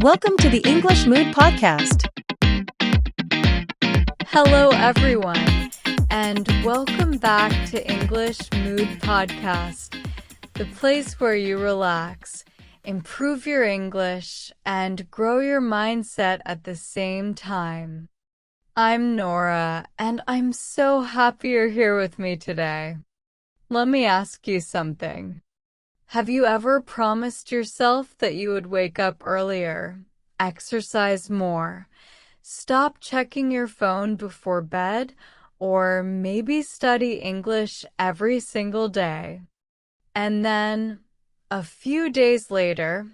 Welcome to the English Mood Podcast. Hello, everyone, and welcome back to English Mood Podcast, the place where you relax, improve your English, and grow your mindset at the same time. I'm Nora, and I'm so happy you're here with me today. Let me ask you something. Have you ever promised yourself that you would wake up earlier, exercise more, stop checking your phone before bed, or maybe study English every single day? And then, a few days later,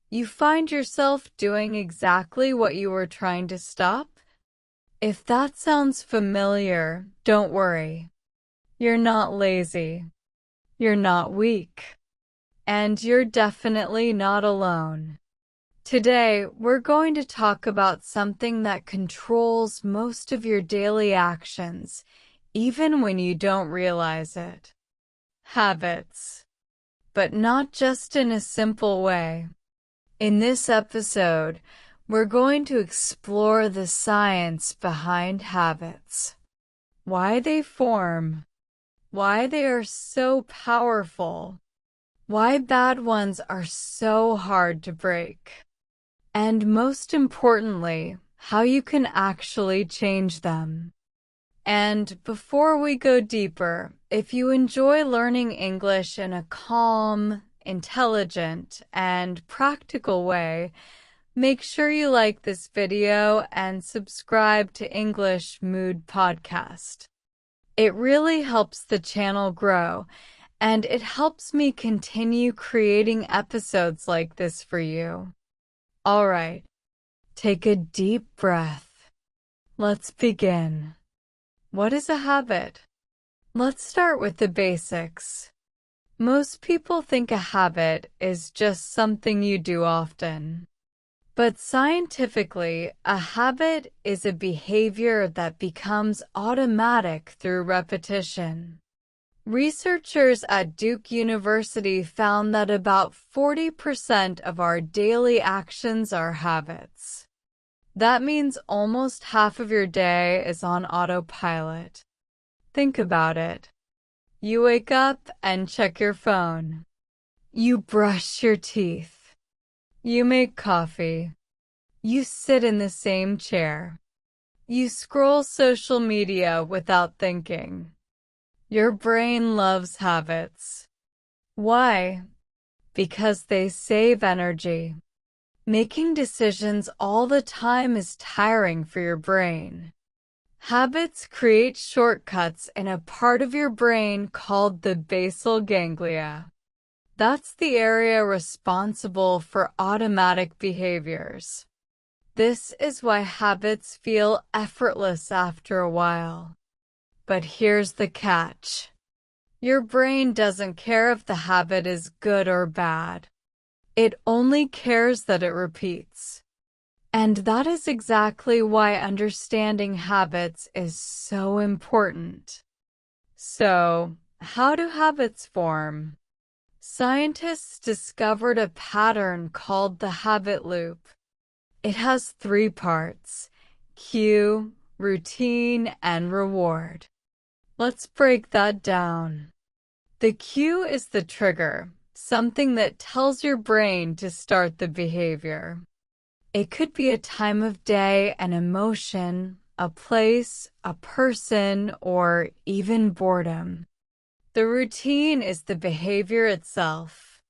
you find yourself doing exactly what you were trying to stop? If that sounds familiar, don't worry. You're not lazy. You're not weak. And you're definitely not alone. Today, we're going to talk about something that controls most of your daily actions, even when you don't realize it. Habits. But not just in a simple way. In this episode, we're going to explore the science behind habits. Why they form. Why they are so powerful. Why bad ones are so hard to break. And most importantly, how you can actually change them. And before we go deeper, if you enjoy learning English in a calm, intelligent, and practical way, make sure you like this video and subscribe to English Mood Podcast. It really helps the channel grow, and it helps me continue creating episodes like this for you. All right, take a deep breath. Let's begin. What is a habit? Let's start with the basics. Most people think a habit is just something you do often. But scientifically, a habit is a behavior that becomes automatic through repetition. Researchers at Duke University found that about 40% of our daily actions are habits. That means almost half of your day is on autopilot. Think about it. You wake up and check your phone. You brush your teeth. You make coffee. You sit in the same chair. You scroll social media without thinking. Your brain loves habits. Why? Because they save energy. Making decisions all the time is tiring for your brain. Habits create shortcuts in a part of your brain called the basal ganglia. That's the area responsible for automatic behaviors. This is why habits feel effortless after a while. But here's the catch. Your brain doesn't care if the habit is good or bad. It only cares that it repeats. And that is exactly why understanding habits is so important. So, how do habits form? Scientists discovered a pattern called the habit loop. It has 3 parts: cue, routine, and reward. Let's break that down. The cue is the trigger, something that tells your brain to start the behavior. It could be a time of day, an emotion, a place, a person, or even boredom. The routine is the behavior itself,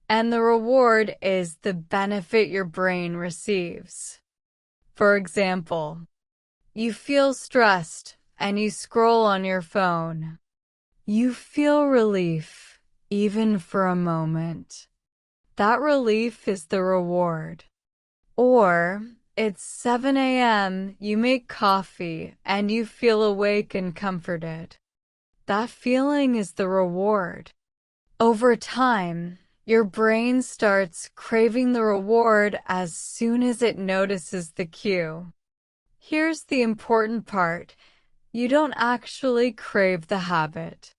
and the reward is the benefit your brain receives. For example, you feel stressed and you scroll on your phone. You feel relief, even for a moment. That relief is the reward. Or, it's 7 a.m., you make coffee, and you feel awake and comforted. That feeling is the reward. Over time, your brain starts craving the reward as soon as it notices the cue. Here's the important part. You don't actually crave the habit.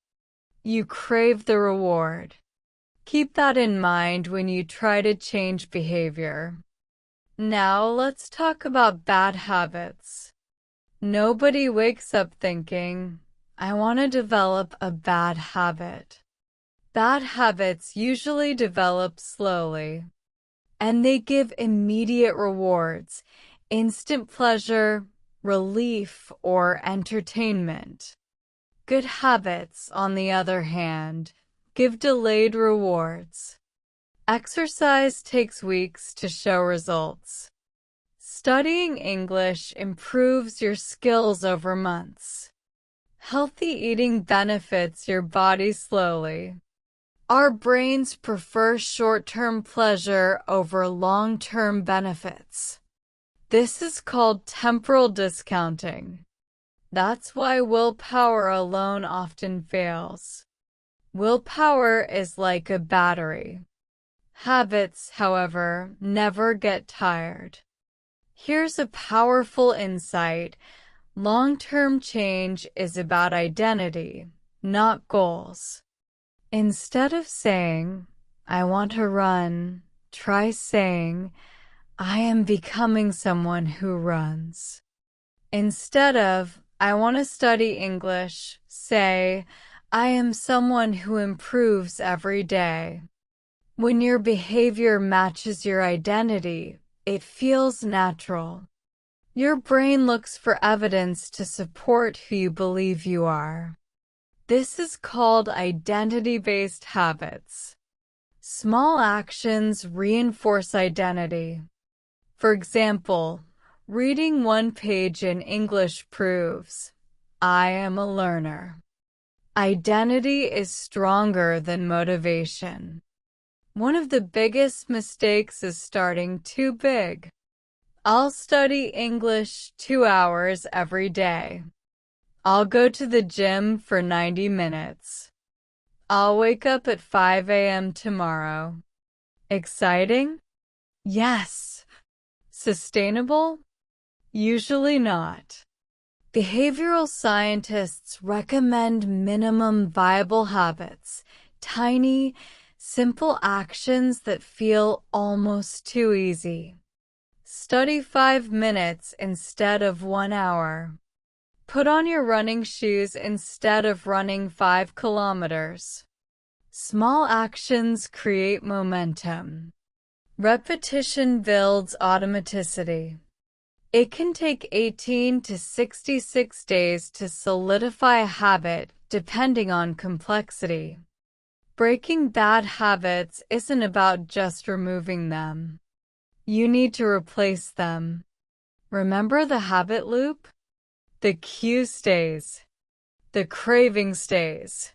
You crave the reward. Keep that in mind when you try to change behavior. Now let's talk about bad habits. Nobody wakes up thinking, I want to develop a bad habit. Bad habits usually develop slowly, and they give immediate rewards, instant pleasure, relief, or entertainment. Good habits, on the other hand, give delayed rewards. Exercise takes weeks to show results. Studying English improves your skills over months. Healthy eating benefits your body slowly. Our brains prefer short-term pleasure over long-term benefits. This is called temporal discounting. That's why willpower alone often fails. Willpower is like a battery. Habits, however, never get tired. Here's a powerful insight. Long-term change is about identity, not goals. Instead of saying, I want to run, try saying, I am becoming someone who runs. Instead of, I want to study English, say, I am someone who improves every day. When your behavior matches your identity, it feels natural. Your brain looks for evidence to support who you believe you are. This is called identity-based habits. Small actions reinforce identity. For example, reading one page in English proves, I am a learner. Identity is stronger than motivation. One of the biggest mistakes is starting too big. I'll study English 2 hours every day. I'll go to the gym for 90 minutes. I'll wake up at 5 a.m. tomorrow. Exciting? Yes. Sustainable? Usually not. Behavioral scientists recommend minimum viable habits, tiny, simple actions that feel almost too easy. Study 5 minutes instead of 1 hour. Put on your running shoes instead of running 5 kilometers. Small actions create momentum. Repetition builds automaticity. It can take 18 to 66 days to solidify a habit, depending on complexity. Breaking bad habits isn't about just removing them. You need to replace them. Remember the habit loop? The cue stays. The craving stays.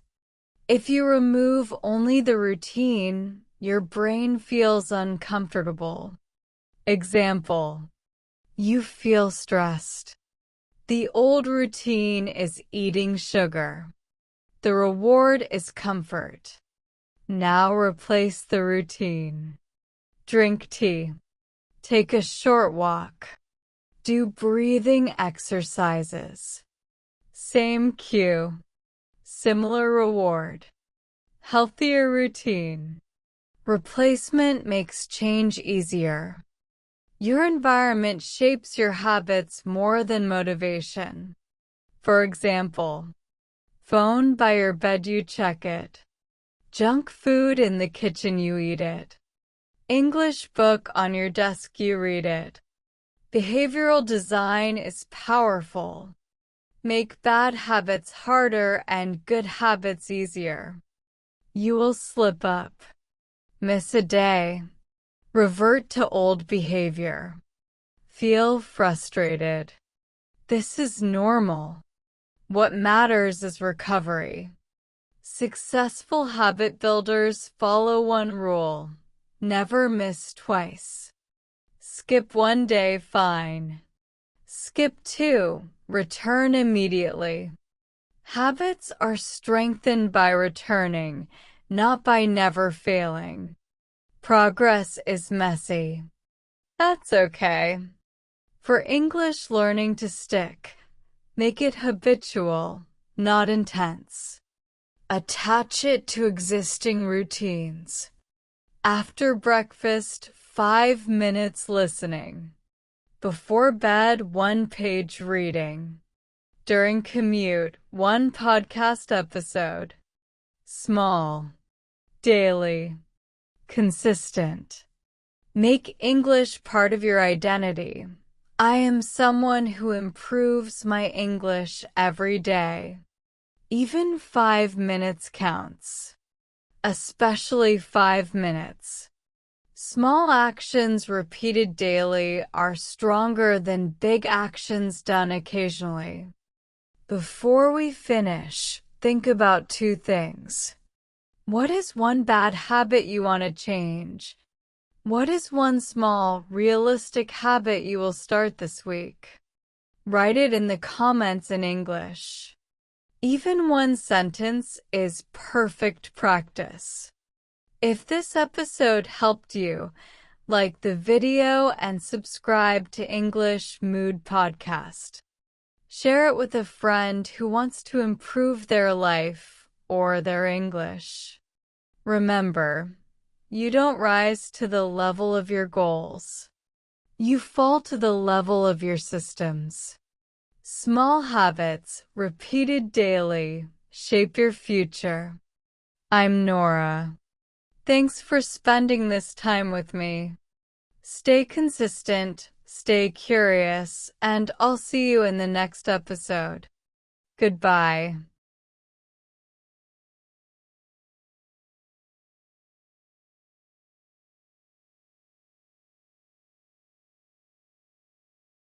If you remove only the routine, your brain feels uncomfortable. Example: you feel stressed. The old routine is eating sugar. The reward is comfort. Now replace the routine. Drink tea. Take a short walk. Do breathing exercises. Same cue. Similar reward. Healthier routine. Replacement makes change easier. Your environment shapes your habits more than motivation. For example, phone by your bed, you check it. Junk food in the kitchen, you eat it. English book on your desk, you read it. Behavioral design is powerful. Make bad habits harder and good habits easier. You will slip up. Miss a day. Revert to old behavior. Feel frustrated. This is normal. What matters is recovery. Successful habit builders follow one rule: never miss twice. Skip 1 day, fine. Skip 2, return immediately. Habits are strengthened by returning, not by never failing. Progress is messy. That's okay. For English learning to stick, make it habitual, not intense. Attach it to existing routines. After breakfast, 5 minutes listening. Before bed, 1-page reading. During commute, 1 podcast episode. Small. Daily. Consistent. Make English part of your identity. I am someone who improves my English every day. Even 5 minutes counts. Especially 5 minutes. Small actions repeated daily are stronger than big actions done occasionally. Before we finish, think about 2 things. What is one bad habit you want to change? What is one small, realistic habit you will start this week? Write it in the comments in English. Even 1 sentence is perfect practice. If this episode helped you, like the video and subscribe to English Mood Podcast. Share it with a friend who wants to improve their life or their English. Remember, you don't rise to the level of your goals. You fall to the level of your systems. Small habits, repeated daily, shape your future. I'm Nora. Thanks for spending this time with me. Stay consistent, stay curious, and I'll see you in the next episode. Goodbye.